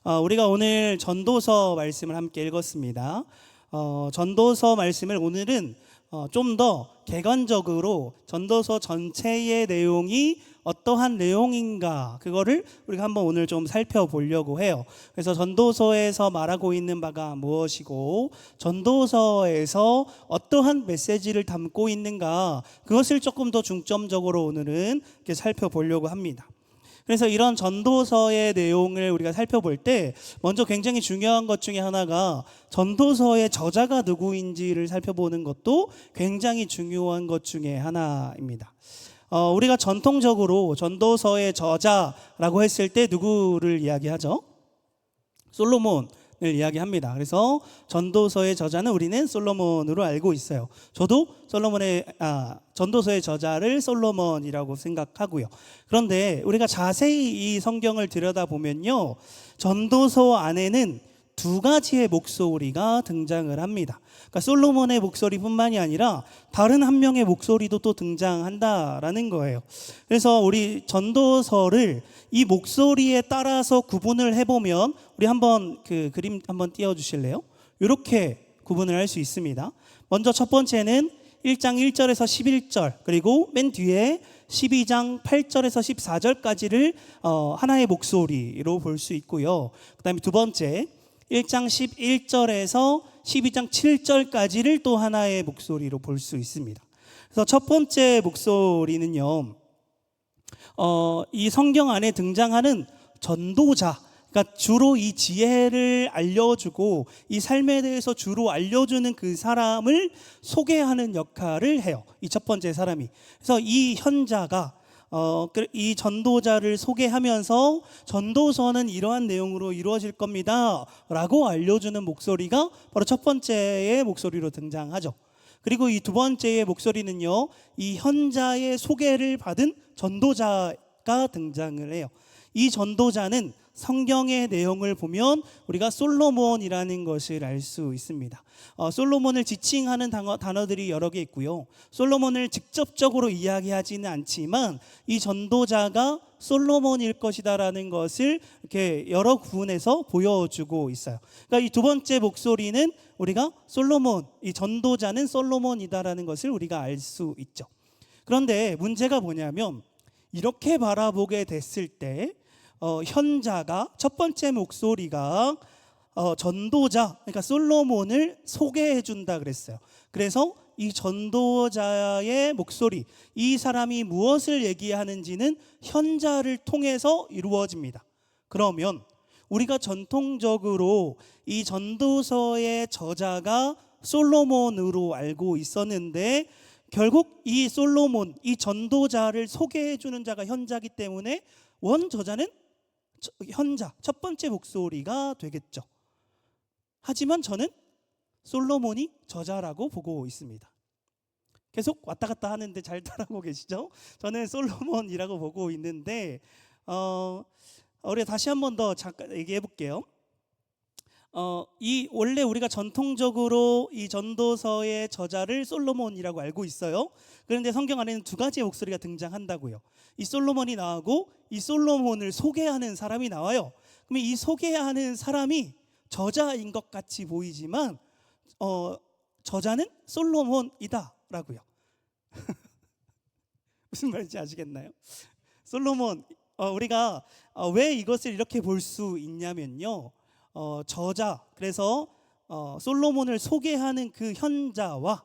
우리가 오늘 전도서 말씀을 함께 읽었습니다. 전도서 말씀을 오늘은 좀 더 객관적으로 전도서 전체의 내용이 어떠한 내용인가 그거를 우리가 한번 오늘 좀 살펴보려고 해요. 그래서 전도서에서 말하고 있는 바가 무엇이고 전도서에서 어떠한 메시지를 담고 있는가 그것을 조금 더 중점적으로 오늘은 이렇게 살펴보려고 합니다. 그래서 이런 전도서의 내용을 우리가 살펴볼 때 먼저 굉장히 중요한 것 중에 하나가 전도서의 저자가 누구인지를 살펴보는 것도 굉장히 중요한 것 중에 하나입니다. 우리가 전통적으로 전도서의 저자라고 했을 때 누구를 이야기하죠? 솔로몬을 이야기합니다. 그래서 전도서의 저자는 우리는 솔로몬으로 알고 있어요. 저도 전도서의 저자를 솔로몬이라고 생각하고요. 그런데 우리가 자세히 이 성경을 들여다보면요, 전도서 안에는 두 가지의 목소리가 등장을 합니다. 그러니까 솔로몬의 목소리뿐만이 아니라 다른 한 명의 목소리도 또 등장한다라는 거예요. 그래서 우리 전도서를 이 목소리에 따라서 구분을 해보면 우리 한번 그 그림 한번 띄워주실래요? 이렇게 구분을 할 수 있습니다. 먼저 첫 번째는 1장 1절에서 11절 그리고 맨 뒤에 12장 8절에서 14절까지를 하나의 목소리로 볼 수 있고요. 그 다음에 두 번째 1장 11절에서 12장 7절까지를 또 하나의 목소리로 볼 수 있습니다. 그래서 첫 번째 목소리는요, 이 성경 안에 등장하는 전도자, 그러니까 주로 이 지혜를 알려주고 이 삶에 대해서 주로 알려주는 그 사람을 소개하는 역할을 해요. 이 첫 번째 사람이. 그래서 이 현자가 이 전도자를 소개하면서 전도서는 이러한 내용으로 이루어질 겁니다 라고 알려주는 목소리가 바로 첫 번째의 목소리로 등장하죠. 그리고 이 두 번째의 목소리는요, 이 현자의 소개를 받은 전도자가 등장을 해요. 이 전도자는 성경의 내용을 보면 우리가 솔로몬이라는 것을 알 수 있습니다. 솔로몬을 지칭하는 단어들이 여러 개 있고요. 솔로몬을 직접적으로 이야기하지는 않지만 이 전도자가 솔로몬일 것이다라는 것을 이렇게 여러 부분에서 보여주고 있어요. 그러니까 이 두 번째 목소리는 우리가 솔로몬, 이 전도자는 솔로몬이다라는 것을 우리가 알 수 있죠. 그런데 문제가 뭐냐면 이렇게 바라보게 됐을 때 현자가 첫 번째 목소리가 전도자, 그러니까 솔로몬을 소개해 준다 그랬어요. 그래서 이 전도자의 목소리, 이 사람이 무엇을 얘기하는지는 현자를 통해서 이루어집니다. 그러면 우리가 전통적으로 이 전도서의 저자가 솔로몬으로 알고 있었는데 결국 이 솔로몬, 이 전도자를 소개해 주는 자가 현자이기 때문에 원 저자는 현자, 첫 번째 목소리가 되겠죠. 하지만 저는 솔로몬이 저자라고 보고 있습니다. 계속 왔다 갔다 하는데 잘 따라오고 계시죠? 저는 솔로몬이라고 보고 있는데 우리가 다시 한 번 더 잠깐 얘기해 볼게요. 이 원래 우리가 전통적으로 이 전도서의 저자를 솔로몬이라고 알고 있어요. 그런데 성경 안에는 두 가지의 목소리가 등장한다고요. 이 솔로몬이 나오고 이 솔로몬을 소개하는 사람이 나와요. 그러면 이 소개하는 사람이 저자인 것 같이 보이지만 저자는 솔로몬이다라고요. 무슨 말인지 아시겠나요? 솔로몬, 우리가 왜 이것을 이렇게 볼 수 있냐면요, 저자, 그래서 솔로몬을 소개하는 그 현자와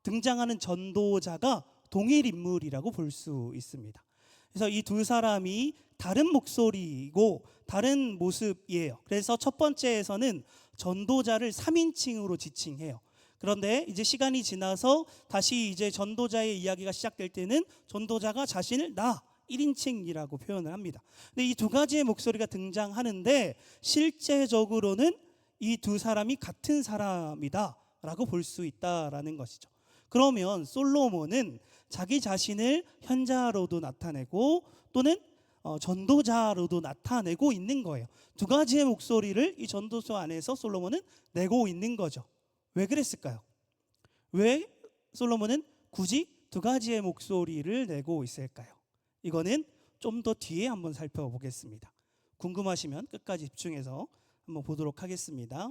등장하는 전도자가 동일 인물이라고 볼 수 있습니다. 그래서 이 두 사람이 다른 목소리이고 다른 모습이에요. 그래서 첫 번째에서는 전도자를 3인칭으로 지칭해요. 그런데 이제 시간이 지나서 다시 이제 전도자의 이야기가 시작될 때는 전도자가 자신을 나 1인칭이라고 표현을 합니다. 근데 이 두 가지의 목소리가 등장하는데 실제적으로는 이 두 사람이 같은 사람이다라고 볼 수 있다라는 것이죠. 그러면 솔로몬은 자기 자신을 현자로도 나타내고 또는 전도자로도 나타내고 있는 거예요. 두 가지의 목소리를 이 전도서 안에서 솔로몬은 내고 있는 거죠. 왜 그랬을까요? 왜 솔로몬은 굳이 두 가지의 목소리를 내고 있을까요? 이거는 좀 더 뒤에 한번 살펴보겠습니다. 궁금하시면 끝까지 집중해서 한번 보도록 하겠습니다.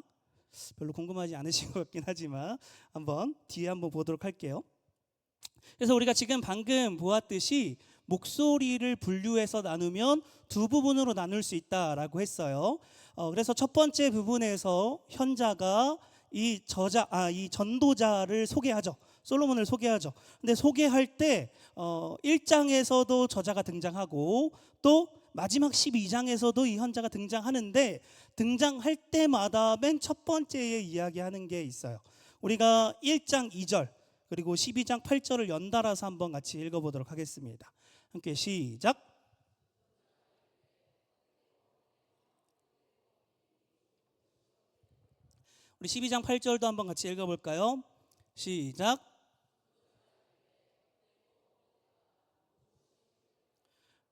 별로 궁금하지 않으신 것 같긴 하지만 한번 뒤에 한번 보도록 할게요. 그래서 우리가 지금 방금 보았듯이 목소리를 분류해서 나누면 두 부분으로 나눌 수 있다라고 했어요. 그래서 첫 번째 부분에서 현자가 이 전도자를 소개하죠. 솔로몬을 소개하죠. 근데 소개할 때 1장에서도 저자가 등장하고 또 마지막 12장에서도 이 현자가 등장하는데, 등장할 때마다 맨 첫 번째에 이야기하는 게 있어요. 우리가 1장 2절 그리고 12장 8절을 연달아서 한번 같이 읽어보도록 하겠습니다. 함께 시작. 우리 12장 8절도 한번 같이 읽어볼까요? 시작.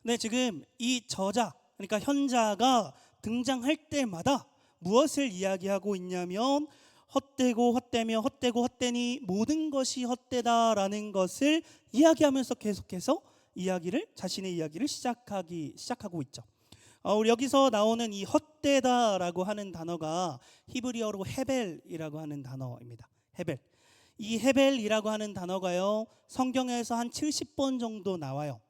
네, 지금 이 저자, 그러니까 현자가 등장할 때마다 무엇을 이야기하고 있냐면 헛되고 헛되며 헛되고 헛되니 모든 것이 헛되다라는 것을 이야기하면서 계속해서 자신의 이야기를 시작하고 있죠. 우리 여기서 나오는 이 헛되다라고 하는 단어가 히브리어로 헤벨이라고 하는 단어입니다. 헤벨. 이 헤벨이라고 하는 단어가요, 성경에서 한 70번 정도 나와요.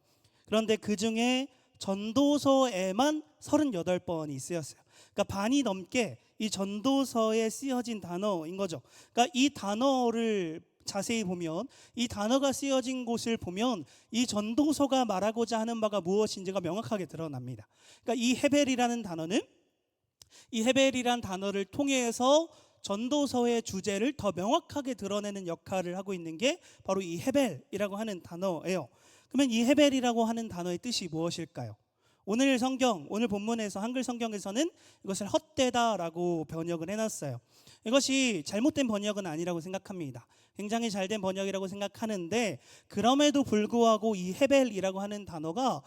그런데 그 중에 전도서에만 38번이 쓰였어요. 그러니까 반이 넘게 이 전도서에 쓰여진 단어인 거죠. 그러니까 이 단어를 자세히 보면, 이 단어가 쓰여진 곳을 보면 이 전도서가 말하고자 하는 바가 무엇인지가 명확하게 드러납니다. 그러니까 이 헤벨이라는 단어를 통해서 전도서의 주제를 더 명확하게 드러내는 역할을 하고 있는 게 바로 이 헤벨이라고 하는 단어예요. 그러면 이 헤벨이라고 하는 단어의 뜻이 무엇일까요? 오늘 본문에서 한글 성경에서는 이것을 헛되다라고 번역을 해놨어요. 이것이 잘못된 번역은 아니라고 생각합니다. 굉장히 잘된 번역이라고 생각하는데, 그럼에도 불구하고 이 헤벨이라고 하는 단어가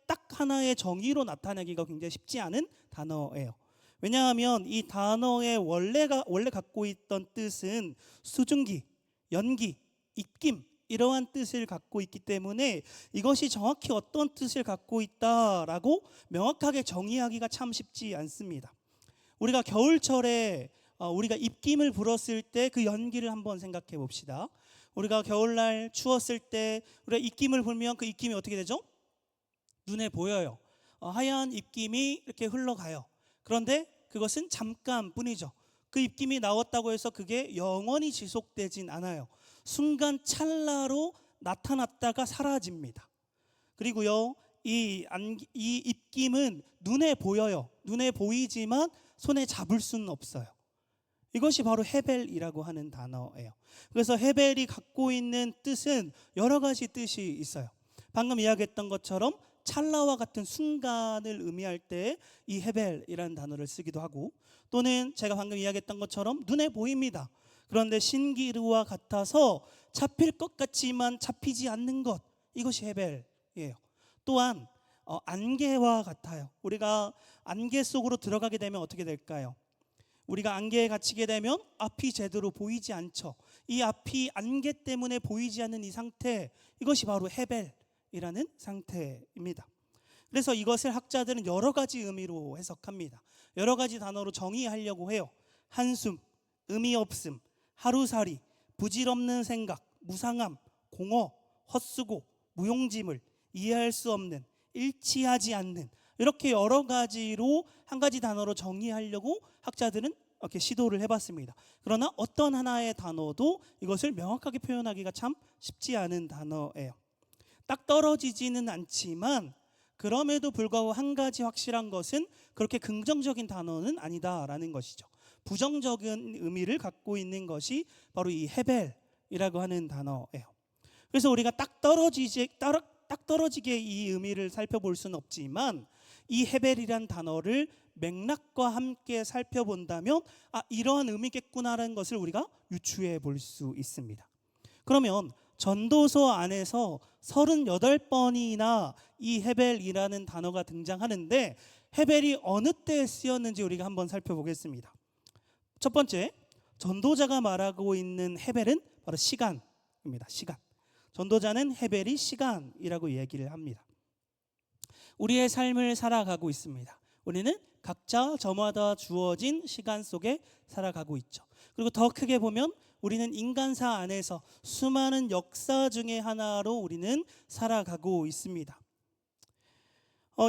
딱 하나의 정의로 나타내기가 굉장히 쉽지 않은 단어예요. 왜냐하면 이 단어의 원래 갖고 있던 뜻은 수증기, 연기, 입김, 이러한 뜻을 갖고 있기 때문에 이것이 정확히 어떤 뜻을 갖고 있다라고 명확하게 정의하기가 참 쉽지 않습니다. 우리가 겨울철에 우리가 입김을 불었을 때 그 연기를 한번 생각해 봅시다. 우리가 겨울날 추웠을 때 우리가 입김을 불면 그 입김이 어떻게 되죠? 눈에 보여요. 하얀 입김이 이렇게 흘러가요. 그런데 그것은 잠깐뿐이죠. 그 입김이 나왔다고 해서 그게 영원히 지속되진 않아요. 순간 찰나로 나타났다가 사라집니다. 그리고요, 이 입김은 눈에 보여요. 눈에 보이지만 손에 잡을 수는 없어요. 이것이 바로 헤벨이라고 하는 단어예요. 그래서 헤벨이 갖고 있는 뜻은 여러 가지 뜻이 있어요. 방금 이야기했던 것처럼 찰나와 같은 순간을 의미할 때 이 헤벨이라는 단어를 쓰기도 하고, 또는 제가 방금 이야기했던 것처럼 눈에 보입니다. 그런데 신기루와 같아서 잡힐 것 같지만 잡히지 않는 것, 이것이 헤벨이에요. 또한 안개와 같아요. 우리가 안개 속으로 들어가게 되면 어떻게 될까요? 우리가 안개에 갇히게 되면 앞이 제대로 보이지 않죠. 이 앞이 안개 때문에 보이지 않는 이 상태, 이것이 바로 헤벨이라는 상태입니다. 그래서 이것을 학자들은 여러 가지 의미로 해석합니다. 여러 가지 단어로 정의하려고 해요. 한숨, 의미 없음, 하루살이, 부질없는 생각, 무상함, 공허, 헛수고, 무용지물, 이해할 수 없는, 일치하지 않는, 이렇게 여러 가지로 한 가지 단어로 정의하려고 학자들은 이렇게 시도를 해봤습니다. 그러나 어떤 하나의 단어도 이것을 명확하게 표현하기가 참 쉽지 않은 단어예요. 딱 떨어지지는 않지만 그럼에도 불구하고 한 가지 확실한 것은 그렇게 긍정적인 단어는 아니다라는 것이죠. 부정적인 의미를 갖고 있는 것이 바로 이 헤벨이라고 하는 단어예요. 그래서 우리가 딱 떨어지게 이 의미를 살펴볼 수는 없지만 이 헤벨이란 단어를 맥락과 함께 살펴본다면 이러한 의미겠구나라는 것을 우리가 유추해 볼 수 있습니다. 그러면 전도서 안에서 38번이나 이 헤벨이라는 단어가 등장하는데, 헤벨이 어느 때 쓰였는지 우리가 한번 살펴보겠습니다. 첫 번째, 전도자가 말하고 있는 헤벨은 바로 시간입니다. 시간. 전도자는 헤벨이 시간이라고 얘기를 합니다. 우리의 삶을 살아가고 있습니다. 우리는 각자 저마다 주어진 시간 속에 살아가고 있죠. 그리고 더 크게 보면 우리는 인간사 안에서 수많은 역사 중에 하나로 우리는 살아가고 있습니다.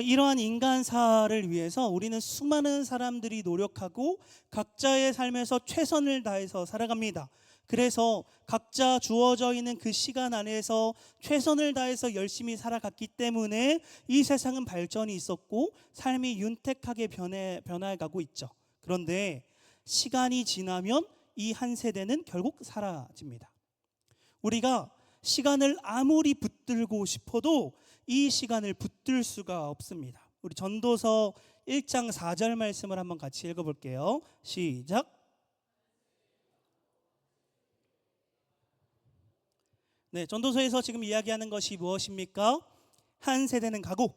이러한 인간사를 위해서 우리는 수많은 사람들이 노력하고 각자의 삶에서 최선을 다해서 살아갑니다. 그래서 각자 주어져 있는 그 시간 안에서 최선을 다해서 열심히 살아갔기 때문에 이 세상은 발전이 있었고 삶이 윤택하게 변해가고 있죠. 그런데 시간이 지나면 이 한 세대는 결국 사라집니다. 우리가 시간을 아무리 붙들고 싶어도 이 시간을 붙들 수가 없습니다. 우리 전도서 1장 4절 말씀을 한번 같이 읽어볼게요. 시작. 네, 전도서에서 지금 이야기하는 것이 무엇입니까? 한 세대는 가고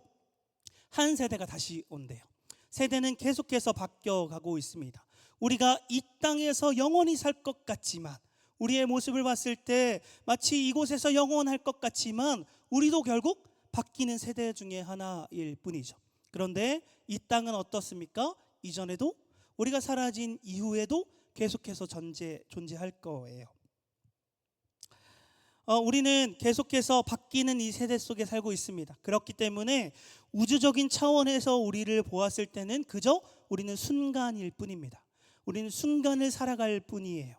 한 세대가 다시 온대요. 세대는 계속해서 바뀌어가고 있습니다. 우리가 이 땅에서 영원히 살 것 같지만, 우리의 모습을 봤을 때 마치 이곳에서 영원할 것 같지만 우리도 결국 바뀌는 세대 중에 하나일 뿐이죠. 그런데 이 땅은 어떻습니까? 이전에도 우리가 사라진 이후에도 계속해서 존재할 거예요. 우리는 계속해서 바뀌는 이 세대 속에 살고 있습니다. 그렇기 때문에 우주적인 차원에서 우리를 보았을 때는 그저 우리는 순간일 뿐입니다. 우리는 순간을 살아갈 뿐이에요.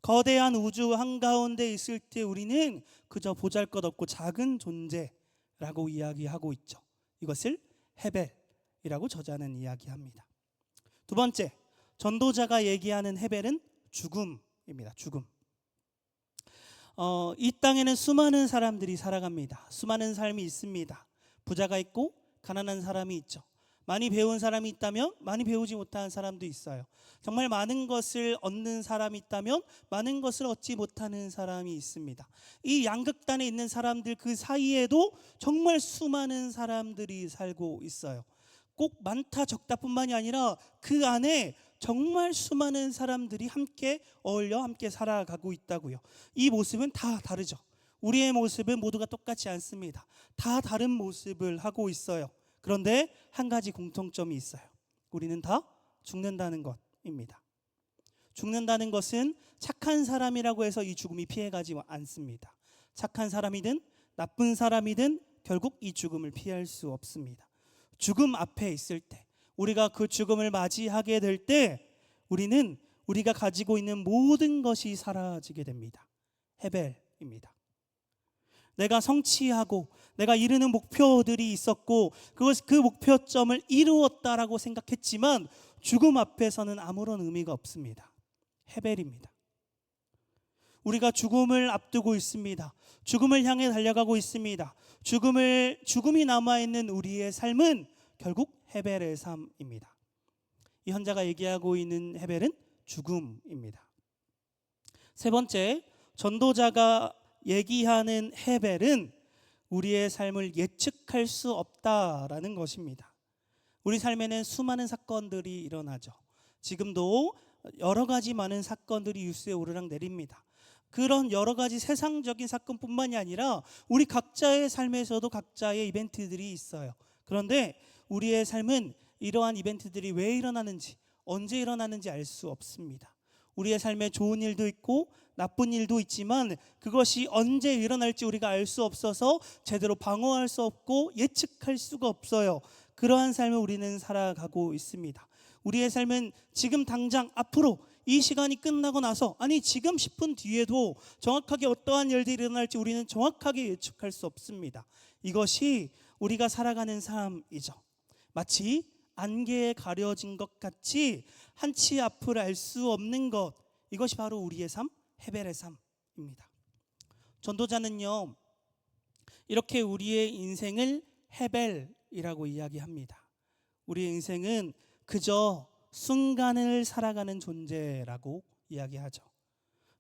거대한 우주 한가운데 있을 때 우리는 그저 보잘것없고 작은 존재라고 이야기하고 있죠. 이것을 헤벨이라고 저자는 이야기합니다. 두 번째, 전도자가 얘기하는 헤벨은 죽음입니다. 죽음. 이 땅에는 수많은 사람들이 살아갑니다. 수많은 삶이 있습니다. 부자가 있고 가난한 사람이 있죠. 많이 배운 사람이 있다면 많이 배우지 못한 사람도 있어요. 정말 많은 것을 얻는 사람이 있다면 많은 것을 얻지 못하는 사람이 있습니다. 이 양극단에 있는 사람들 그 사이에도 정말 수많은 사람들이 살고 있어요. 꼭 많다 적다뿐만이 아니라 그 안에 정말 수많은 사람들이 함께 어울려 함께 살아가고 있다고요. 이 모습은 다 다르죠. 우리의 모습은 모두가 똑같지 않습니다. 다 다른 모습을 하고 있어요. 그런데 한 가지 공통점이 있어요. 우리는 다 죽는다는 것입니다. 죽는다는 것은 착한 사람이라고 해서 이 죽음이 피해가지 않습니다. 착한 사람이든 나쁜 사람이든 결국 이 죽음을 피할 수 없습니다. 죽음 앞에 있을 때, 우리가 그 죽음을 맞이하게 될 때 우리는 우리가 가지고 있는 모든 것이 사라지게 됩니다. 헤벨입니다. 내가 성취하고 내가 이루는 목표들이 있었고 그 목표점을 이루었다라고 생각했지만 죽음 앞에서는 아무런 의미가 없습니다. 헤벨입니다. 우리가 죽음을 앞두고 있습니다. 죽음을 향해 달려가고 있습니다. 죽음이 남아있는 우리의 삶은 결국 헤벨의 삶입니다. 이 현자가 얘기하고 있는 헤벨은 죽음입니다. 세 번째, 전도자가 얘기하는 헤벨은 우리의 삶을 예측할 수 없다라는 것입니다. 우리 삶에는 수많은 사건들이 일어나죠. 지금도 여러 가지 많은 사건들이 뉴스에 오르락 내립니다. 그런 여러 가지 세상적인 사건뿐만이 아니라 우리 각자의 삶에서도 각자의 이벤트들이 있어요. 그런데 우리의 삶은 이러한 이벤트들이 왜 일어나는지, 언제 일어나는지 알 수 없습니다. 우리의 삶에 좋은 일도 있고 나쁜 일도 있지만 그것이 언제 일어날지 우리가 알 수 없어서 제대로 방어할 수 없고 예측할 수가 없어요. 그러한 삶을 우리는 살아가고 있습니다. 우리의 삶은 지금 당장 앞으로 이 시간이 끝나고 나서, 아니 지금 10분 뒤에도 정확하게 어떠한 일들이 일어날지 우리는 정확하게 예측할 수 없습니다. 이것이 우리가 살아가는 삶이죠. 마치 안개에 가려진 것 같이 한치 앞을 알 수 없는 것, 이것이 바로 우리의 삶, 헤벨의 삶입니다. 전도자는요, 이렇게 우리의 인생을 헤벨이라고 이야기합니다. 우리의 인생은 그저 순간을 살아가는 존재라고 이야기하죠.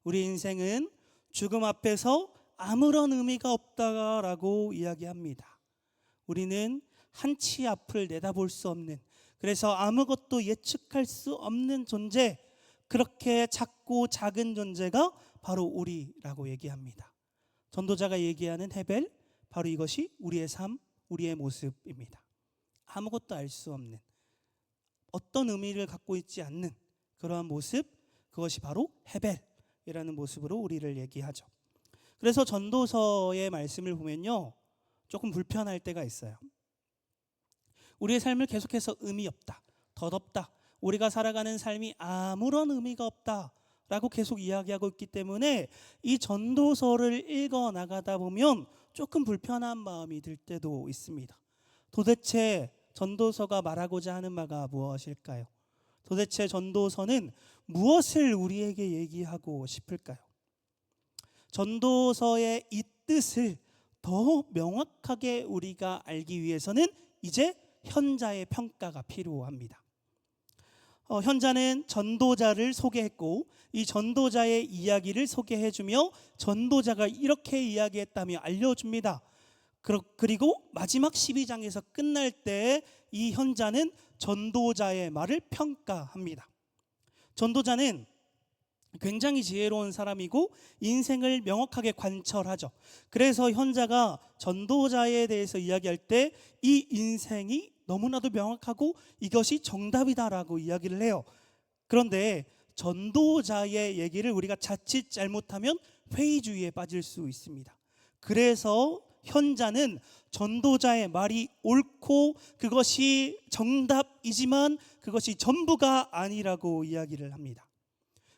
우리 인생은 죽음 앞에서 아무런 의미가 없다라고 이야기합니다. 우리는 한치 앞을 내다볼 수 없는, 그래서 아무것도 예측할 수 없는 존재, 그렇게 작고 작은 존재가 바로 우리라고 얘기합니다. 전도자가 얘기하는 헤벨, 바로 이것이 우리의 삶, 우리의 모습입니다. 아무것도 알 수 없는, 어떤 의미를 갖고 있지 않는 그러한 모습, 그것이 바로 헤벨이라는 모습으로 우리를 얘기하죠. 그래서 전도서의 말씀을 보면요, 조금 불편할 때가 있어요. 우리의 삶을 계속해서 의미 없다, 덧없다, 우리가 살아가는 삶이 아무런 의미가 없다 라고 계속 이야기하고 있기 때문에 이 전도서를 읽어 나가다 보면 조금 불편한 마음이 들 때도 있습니다. 도대체 전도서가 말하고자 하는 바가 무엇일까요? 도대체 전도서는 무엇을 우리에게 얘기하고 싶을까요? 전도서의 이 뜻을 더 명확하게 우리가 알기 위해서는 이제 현자의 평가가 필요합니다. 현자는 전도자를 소개했고 이 전도자의 이야기를 소개해주며 전도자가 이렇게 이야기했다며 알려줍니다. 그리고 마지막 12장에서 끝날 때 이 현자는 전도자의 말을 평가합니다. 전도자는 굉장히 지혜로운 사람이고 인생을 명확하게 관철하죠. 그래서 현자가 전도자에 대해서 이야기할 때 이 인생이 너무나도 명확하고 이것이 정답이다라고 이야기를 해요. 그런데 전도자의 얘기를 우리가 자칫 잘못하면 회의주의에 빠질 수 있습니다. 그래서 현자는 전도자의 말이 옳고 그것이 정답이지만 그것이 전부가 아니라고 이야기를 합니다.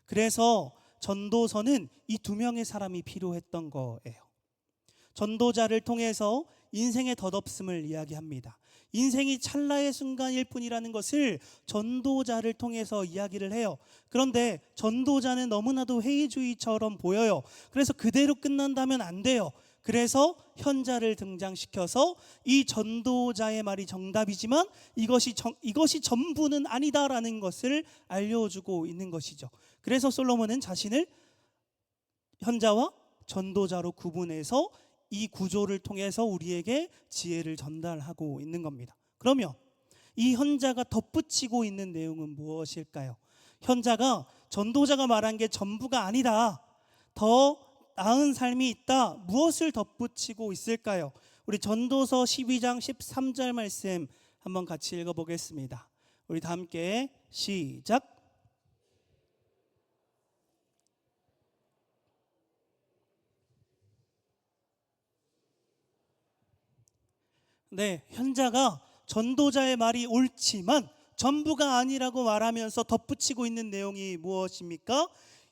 그래서 전도서는 이 두 명의 사람이 필요했던 거예요. 전도자를 통해서 인생의 덧없음을 이야기합니다. 인생이 찰나의 순간일 뿐이라는 것을 전도자를 통해서 이야기를 해요. 그런데 전도자는 너무나도 회의주의처럼 보여요. 그래서 그대로 끝난다면 안 돼요. 그래서 현자를 등장시켜서 이 전도자의 말이 정답이지만 이것이 전부는 아니다라는 것을 알려주고 있는 것이죠. 그래서 솔로몬은 자신을 현자와 전도자로 구분해서 이 구조를 통해서 우리에게 지혜를 전달하고 있는 겁니다. 그러면 이 현자가 덧붙이고 있는 내용은 무엇일까요? 현자가 전도자가 말한 게 전부가 아니다, 더 나은 삶이 있다, 무엇을 덧붙이고 있을까요? 우리 전도서 12장 13절 말씀 한번 같이 읽어보겠습니다. 우리 다 함께 시작. 네, 현자가 전도자의 말이 옳지만 전부가 아니라고 말하면서 덧붙이고 있는 내용이 무엇입니까?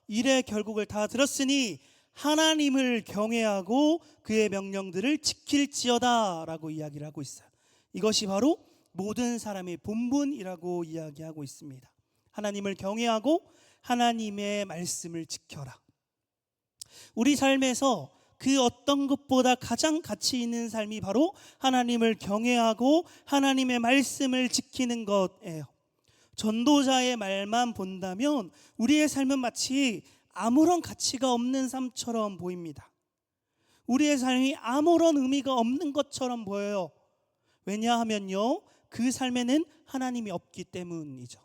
이래 결국을 다 들었으니 하나님을 경외하고 그의 명령들을 지킬지어다 라고 이야기를 하고 있어요. 이것이 바로 모든 사람의 본분이라고 이야기하고 있습니다. 하나님을 경외하고 하나님의 말씀을 지켜라. 우리 삶에서 그 어떤 것보다 가장 가치 있는 삶이 바로 하나님을 경외하고 하나님의 말씀을 지키는 것이에요. 전도자의 말만 본다면 우리의 삶은 마치 아무런 가치가 없는 삶처럼 보입니다. 우리의 삶이 아무런 의미가 없는 것처럼 보여요. 왜냐하면요, 그 삶에는 하나님이 없기 때문이죠.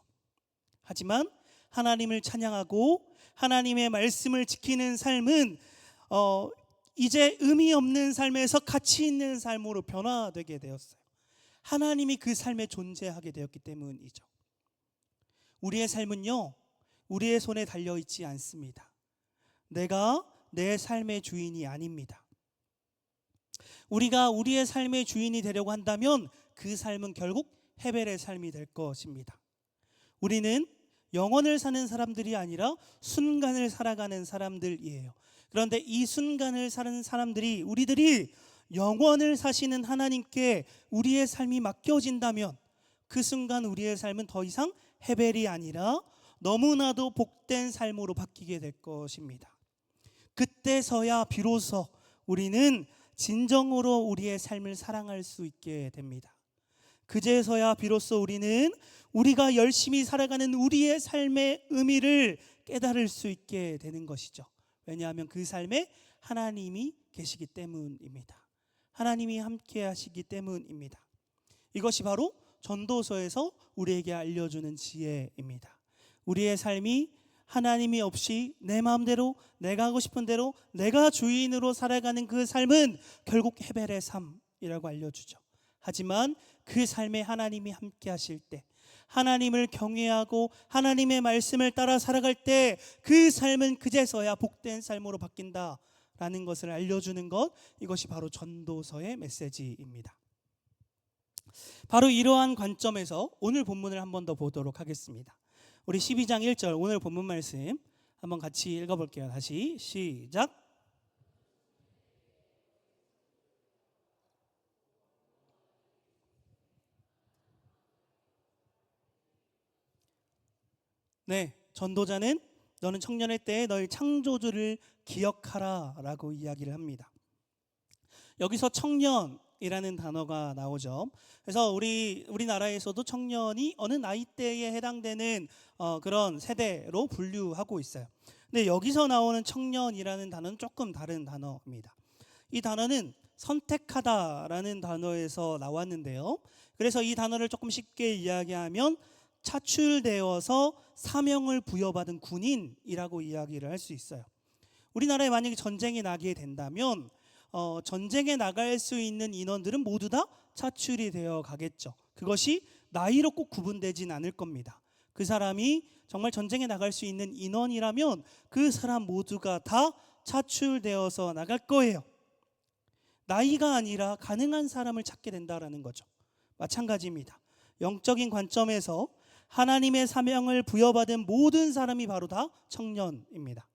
하지만 하나님을 찬양하고 하나님의 말씀을 지키는 삶은 이제 의미 없는 삶에서 가치 있는 삶으로 변화되게 되었어요. 하나님이 그 삶에 존재하게 되었기 때문이죠. 우리의 삶은요, 우리의 손에 달려있지 않습니다. 내가 내 삶의 주인이 아닙니다. 우리가 우리의 삶의 주인이 되려고 한다면 그 삶은 결국 헤벨의 삶이 될 것입니다. 우리는 영원을 사는 사람들이 아니라 순간을 살아가는 사람들이에요. 그런데 이 순간을 사는 사람들이, 우리들이 영원을 사시는 하나님께 우리의 삶이 맡겨진다면 그 순간 우리의 삶은 더 이상 헤벨이 아니라 너무나도 복된 삶으로 바뀌게 될 것입니다. 그때서야 비로소 우리는 진정으로 우리의 삶을 사랑할 수 있게 됩니다. 그제서야 비로소 우리는 우리가 열심히 살아가는 우리의 삶의 의미를 깨달을 수 있게 되는 것이죠. 왜냐하면 그 삶에 하나님이 계시기 때문입니다. 하나님이 함께 하시기 때문입니다. 이것이 바로 전도서에서 우리에게 알려주는 지혜입니다. 우리의 삶이 하나님이 없이 내 마음대로, 내가 하고 싶은 대로, 내가 주인으로 살아가는 그 삶은 결국 헤벨의 삶이라고 알려주죠. 하지만 그 삶에 하나님이 함께 하실 때, 하나님을 경외하고 하나님의 말씀을 따라 살아갈 때 그 삶은 그제서야 복된 삶으로 바뀐다라는 것을 알려주는 것, 이것이 바로 전도서의 메시지입니다. 바로 이러한 관점에서 오늘 본문을 한 번 더 보도록 하겠습니다. 우리 12장 1절 오늘 본문 말씀 한번 같이 읽어볼게요. 다시 시작. 네, 전도자는 너는 청년의 때에 너희 창조주를 기억하라 라고 이야기를 합니다. 여기서 청년이라는 단어가 나오죠. 그래서 우리나라에서도 청년이 어느 나이대에 해당되는 그런 세대로 분류하고 있어요. 근데 여기서 나오는 청년이라는 단어는 조금 다른 단어입니다. 이 단어는 선택하다라는 단어에서 나왔는데요. 그래서 이 단어를 조금 쉽게 이야기하면 차출되어서 사명을 부여받은 군인이라고 이야기를 할 수 있어요. 우리나라에 만약에 전쟁이 나게 된다면 전쟁에 나갈 수 있는 인원들은 모두 다 차출이 되어 가겠죠. 그것이 나이로 꼭 구분되진 않을 겁니다. 그 사람이 정말 전쟁에 나갈 수 있는 인원이라면 그 사람 모두가 다 차출되어서 나갈 거예요. 나이가 아니라 가능한 사람을 찾게 된다라는 거죠. 마찬가지입니다. 영적인 관점에서 하나님의 사명을 부여받은 모든 사람이 바로 다 청년입니다.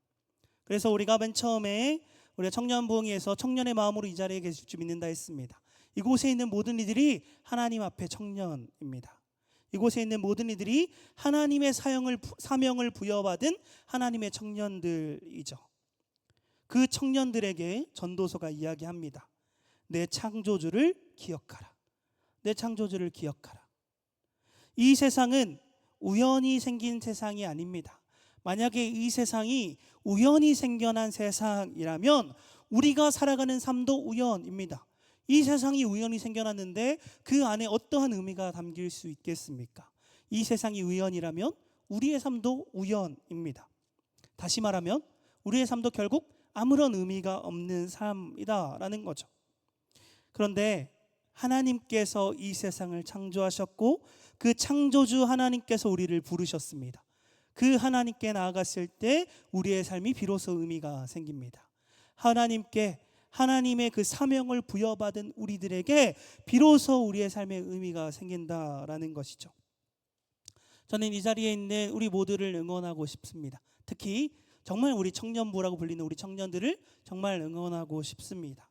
그래서 우리가 맨 처음에 우리가 청년부흥회에서 청년의 마음으로 이 자리에 계실 줄 믿는다 했습니다. 이곳에 있는 모든 이들이 하나님 앞에 청년입니다. 이곳에 있는 모든 이들이 하나님의 사명을 부여받은 하나님의 청년들이죠. 그 청년들에게 전도서가 이야기합니다. 내 창조주를 기억하라. 내 창조주를 기억하라. 이 세상은 우연히 생긴 세상이 아닙니다. 만약에 이 세상이 우연히 생겨난 세상이라면 우리가 살아가는 삶도 우연입니다. 이 세상이 우연히 생겨났는데 그 안에 어떠한 의미가 담길 수 있겠습니까? 이 세상이 우연이라면 우리의 삶도 우연입니다. 다시 말하면 우리의 삶도 결국 아무런 의미가 없는 삶이다라는 거죠. 그런데 하나님께서 이 세상을 창조하셨고 그 창조주 하나님께서 우리를 부르셨습니다. 그 하나님께 나아갔을 때 우리의 삶이 비로소 의미가 생깁니다. 하나님의 그 사명을 부여받은 우리들에게 비로소 우리의 삶에 의미가 생긴다라는 것이죠. 저는 이 자리에 있는 우리 모두를 응원하고 싶습니다. 특히 정말 우리 청년부라고 불리는 우리 청년들을 정말 응원하고 싶습니다.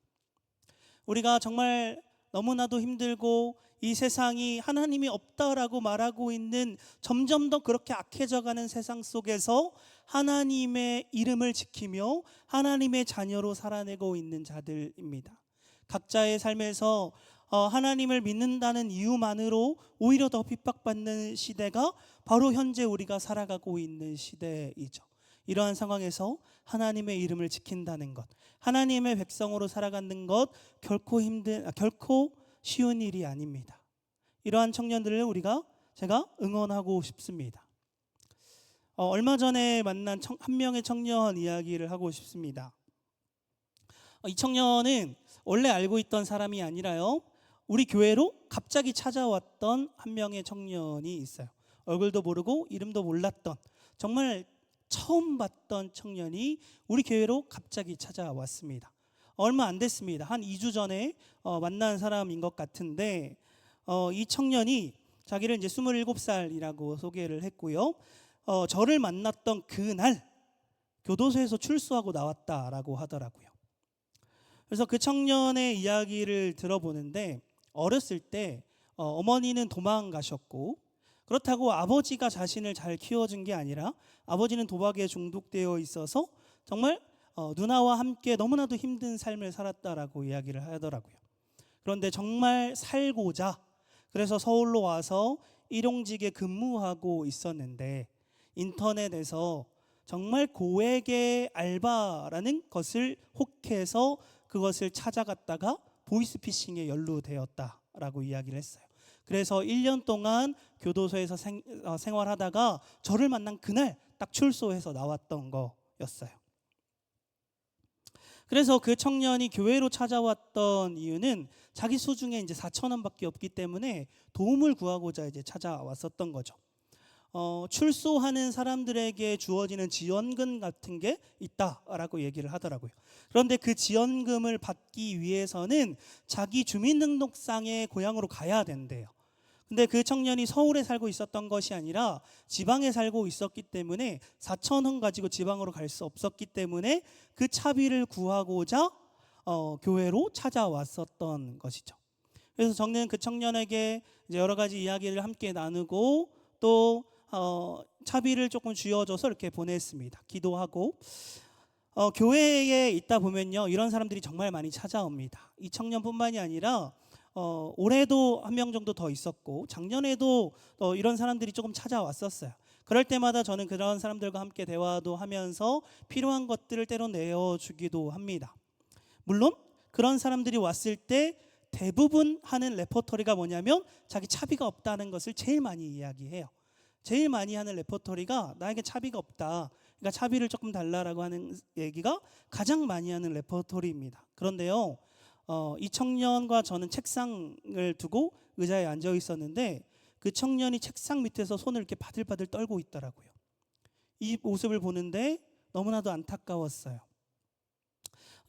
우리가 정말 너무나도 힘들고 이 세상이 하나님이 없다라고 말하고 있는 점점 더 그렇게 악해져가는 세상 속에서 하나님의 이름을 지키며 하나님의 자녀로 살아내고 있는 자들입니다. 각자의 삶에서 하나님을 믿는다는 이유만으로 오히려 더 핍박받는 시대가 바로 현재 우리가 살아가고 있는 시대이죠. 이러한 상황에서 하나님의 이름을 지킨다는 것, 하나님의 백성으로 살아가는 것 결코 쉬운 일이 아닙니다. 이러한 청년들을 제가 응원하고 싶습니다. 얼마 전에 만난 한 명의 청년 이야기를 하고 싶습니다. 이 청년은 원래 알고 있던 사람이 아니라요, 우리 교회로 갑자기 찾아왔던 한 명의 청년이 있어요. 얼굴도 모르고 이름도 몰랐던, 정말 처음 봤던 청년이 우리 교회로 갑자기 찾아왔습니다. 얼마 안 됐습니다. 한 2주 전에 만난 사람인 것 같은데 이 청년이 자기를 이제 27살이라고 소개를 했고요. 저를 만났던 그날 교도소에서 출소하고 나왔다라고 하더라고요. 그래서 그 청년의 이야기를 들어보는데 어렸을 때 어머니는 도망가셨고, 그렇다고 아버지가 자신을 잘 키워준 게 아니라 아버지는 도박에 중독되어 있어서 정말 누나와 함께 너무나도 힘든 삶을 살았다라고 이야기를 하더라고요. 그런데 정말 살고자 그래서 서울로 와서 일용직에 근무하고 있었는데 인터넷에서 정말 고액의 알바라는 것을 혹해서 그것을 찾아갔다가 보이스피싱에 연루되었다라고 이야기를 했어요. 그래서 1년 동안 교도소에서 생활하다가 저를 만난 그날 딱 출소해서 나왔던 거였어요. 그래서 그 청년이 교회로 찾아왔던 이유는 자기 소중에 이제 4천 원밖에 없기 때문에 도움을 구하고자 이제 찾아왔었던 거죠. 출소하는 사람들에게 주어지는 지원금 같은 게 있다라고 얘기를 하더라고요. 그런데 그 지원금을 받기 위해서는 자기 주민등록상의 고향으로 가야 된대요. 근데 그 청년이 서울에 살고 있었던 것이 아니라 지방에 살고 있었기 때문에 4천 원 가지고 지방으로 갈 수 없었기 때문에 그 차비를 구하고자 교회로 찾아왔었던 것이죠. 그래서 저는 그 청년에게 이제 여러 가지 이야기를 함께 나누고 또 차비를 조금 쥐어줘서 이렇게 보냈습니다. 기도하고 교회에 있다 보면요, 이런 사람들이 정말 많이 찾아옵니다. 이 청년뿐만이 아니라 올해도 한 명 정도 더 있었고 작년에도 이런 사람들이 조금 찾아왔었어요. 그럴 때마다 저는 그런 사람들과 함께 대화도 하면서 필요한 것들을 때로 내어주기도 합니다. 물론 그런 사람들이 왔을 때 대부분 하는 레퍼토리가 뭐냐면 자기 차비가 없다는 것을 제일 많이 이야기해요. 제일 많이 하는 레퍼토리가 나에게 차비가 없다, 그러니까 차비를 조금 달라라고 하는 얘기가 가장 많이 하는 레퍼토리입니다. 그런데요, 이 청년과 저는 책상을 두고 의자에 앉아 있었는데 그 청년이 책상 밑에서 손을 이렇게 바들바들 떨고 있더라고요. 이 모습을 보는데 너무나도 안타까웠어요.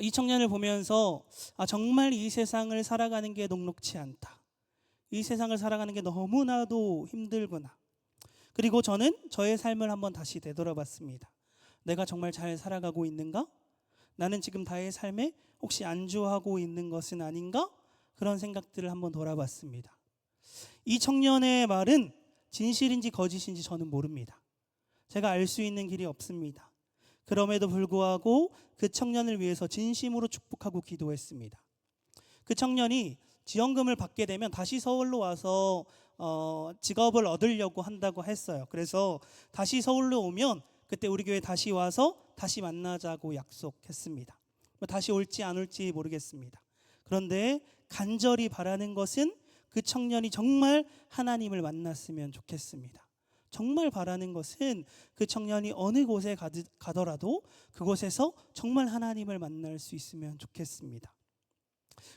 이 청년을 보면서 정말 이 세상을 살아가는 게 녹록치 않다, 이 세상을 살아가는 게 너무나도 힘들구나. 그리고 저는 저의 삶을 한번 다시 되돌아봤습니다. 내가 정말 잘 살아가고 있는가? 나는 지금 나의 삶에 혹시 안주하고 있는 것은 아닌가? 그런 생각들을 한번 돌아봤습니다. 이 청년의 말은 진실인지 거짓인지 저는 모릅니다. 제가 알 수 있는 길이 없습니다. 그럼에도 불구하고 그 청년을 위해서 진심으로 축복하고 기도했습니다. 그 청년이 지원금을 받게 되면 다시 서울로 와서 직업을 얻으려고 한다고 했어요. 그래서 다시 서울로 오면 그때 우리 교회 다시 와서 다시 만나자고 약속했습니다. 다시 올지 안 올지 모르겠습니다. 그런데 간절히 바라는 것은 그 청년이 정말 하나님을 만났으면 좋겠습니다. 정말 바라는 것은 그 청년이 어느 곳에 가더라도 그곳에서 정말 하나님을 만날 수 있으면 좋겠습니다.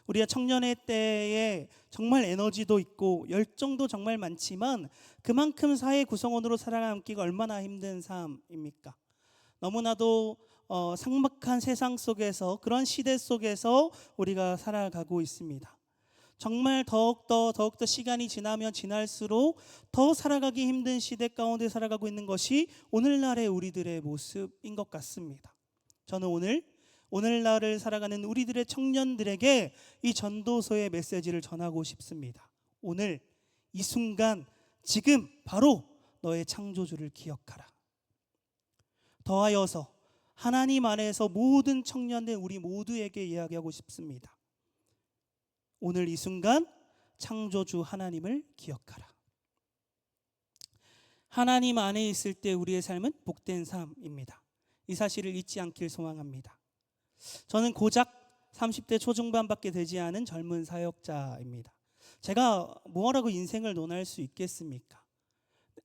우리가 청년의 때에 정말 에너지도 있고 열정도 정말 많지만 그만큼 사회 구성원으로 살아남기가 얼마나 힘든 삶입니까? 너무나도 삭막한 세상 속에서, 그런 시대 속에서 우리가 살아가고 있습니다. 정말 더욱더 시간이 지나면 지날수록 더 살아가기 힘든 시대 가운데 살아가고 있는 것이 오늘날의 우리들의 모습인 것 같습니다. 저는 오늘날을 살아가는 우리들의 청년들에게 이 전도서의 메시지를 전하고 싶습니다. 오늘 이 순간 지금 바로 너의 창조주를 기억하라. 더하여서 하나님 안에서 모든 청년들 우리 모두에게 이야기하고 싶습니다. 오늘 이 순간 창조주 하나님을 기억하라. 하나님 안에 있을 때 우리의 삶은 복된 삶입니다. 이 사실을 잊지 않길 소망합니다. 저는 고작 30대 초중반밖에 되지 않은 젊은 사역자입니다. 제가 뭐라고 인생을 논할 수 있겠습니까?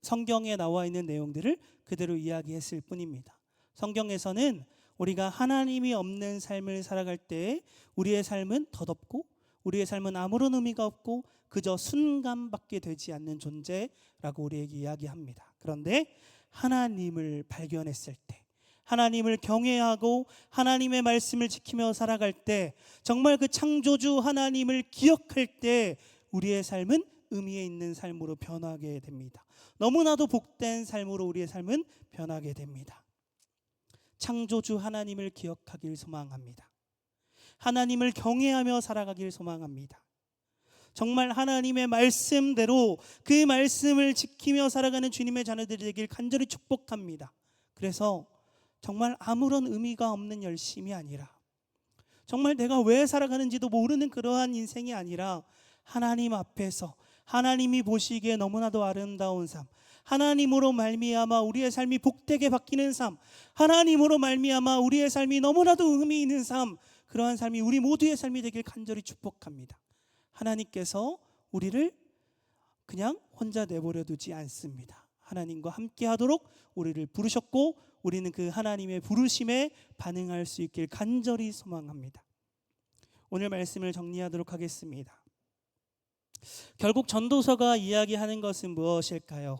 성경에 나와 있는 내용들을 그대로 이야기했을 뿐입니다. 성경에서는 우리가 하나님이 없는 삶을 살아갈 때 우리의 삶은 덧없고 우리의 삶은 아무런 의미가 없고 그저 순간밖에 되지 않는 존재라고 우리에게 이야기합니다. 그런데 하나님을 발견했을 때, 하나님을 경외하고 하나님의 말씀을 지키며 살아갈 때, 정말 그 창조주 하나님을 기억할 때 우리의 삶은 의미에 있는 삶으로 변하게 됩니다. 너무나도 복된 삶으로 우리의 삶은 변하게 됩니다. 창조주 하나님을 기억하길 소망합니다. 하나님을 경외하며 살아가길 소망합니다. 정말 하나님의 말씀대로 그 말씀을 지키며 살아가는 주님의 자녀들이 되길 간절히 축복합니다. 그래서 정말 아무런 의미가 없는 열심이 아니라, 정말 내가 왜 살아가는지도 모르는 그러한 인생이 아니라 하나님 앞에서 하나님이 보시기에 너무나도 아름다운 삶, 하나님으로 말미암아 우리의 삶이 복되게 바뀌는 삶, 하나님으로 말미암아 우리의 삶이 너무나도 의미 있는 삶, 그러한 삶이 우리 모두의 삶이 되길 간절히 축복합니다. 하나님께서 우리를 그냥 혼자 내버려 두지 않습니다. 하나님과 함께하도록 우리를 부르셨고 우리는 그 하나님의 부르심에 반응할 수 있길 간절히 소망합니다. 오늘 말씀을 정리하도록 하겠습니다. 결국 전도서가 이야기하는 것은 무엇일까요?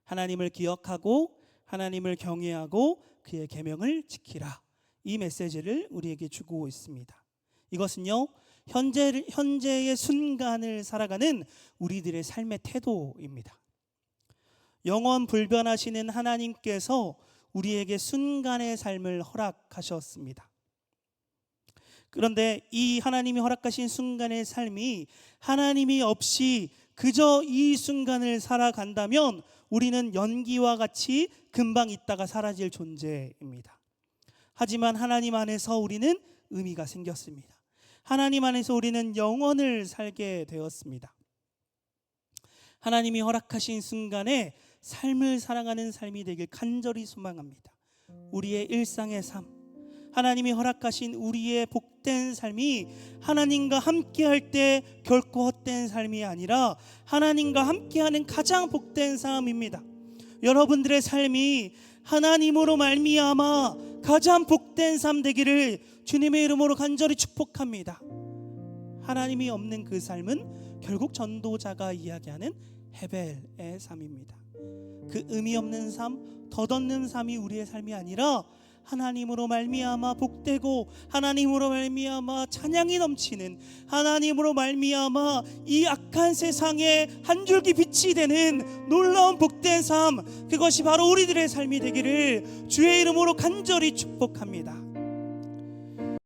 하나님을 기억하고 하나님을 경외하고 그의 계명을 지키라. 이 메시지를 우리에게 주고 있습니다. 이것은요, 현재의 순간을 살아가는 우리들의 삶의 태도입니다. 영원 불변하시는 하나님께서 우리에게 순간의 삶을 허락하셨습니다. 그런데 이 하나님이 허락하신 순간의 삶이 하나님이 없이 그저 이 순간을 살아간다면 우리는 연기와 같이 금방 있다가 사라질 존재입니다. 하지만 하나님 안에서 우리는 의미가 생겼습니다. 하나님 안에서 우리는 영원을 살게 되었습니다. 하나님이 허락하신 순간에 삶을 살아가는 삶이 되길 간절히 소망합니다. 우리의 일상의 삶, 하나님이 허락하신 우리의 복된 삶이 하나님과 함께할 때 결코 헛된 삶이 아니라 하나님과 함께하는 가장 복된 삶입니다. 여러분들의 삶이 하나님으로 말미암아 가장 복된 삶 되기를 주님의 이름으로 간절히 축복합니다. 하나님이 없는 그 삶은 결국 전도자가 이야기하는 헤벨의 삶입니다. 그 의미 없는 삶, 덧없는 삶이 우리의 삶이 아니라 하나님으로 말미암아 복되고 하나님으로 말미암아 찬양이 넘치는, 하나님으로 말미암아 이 악한 세상에 한 줄기 빛이 되는 놀라운 복된 삶, 그것이 바로 우리들의 삶이 되기를 주의 이름으로 간절히 축복합니다.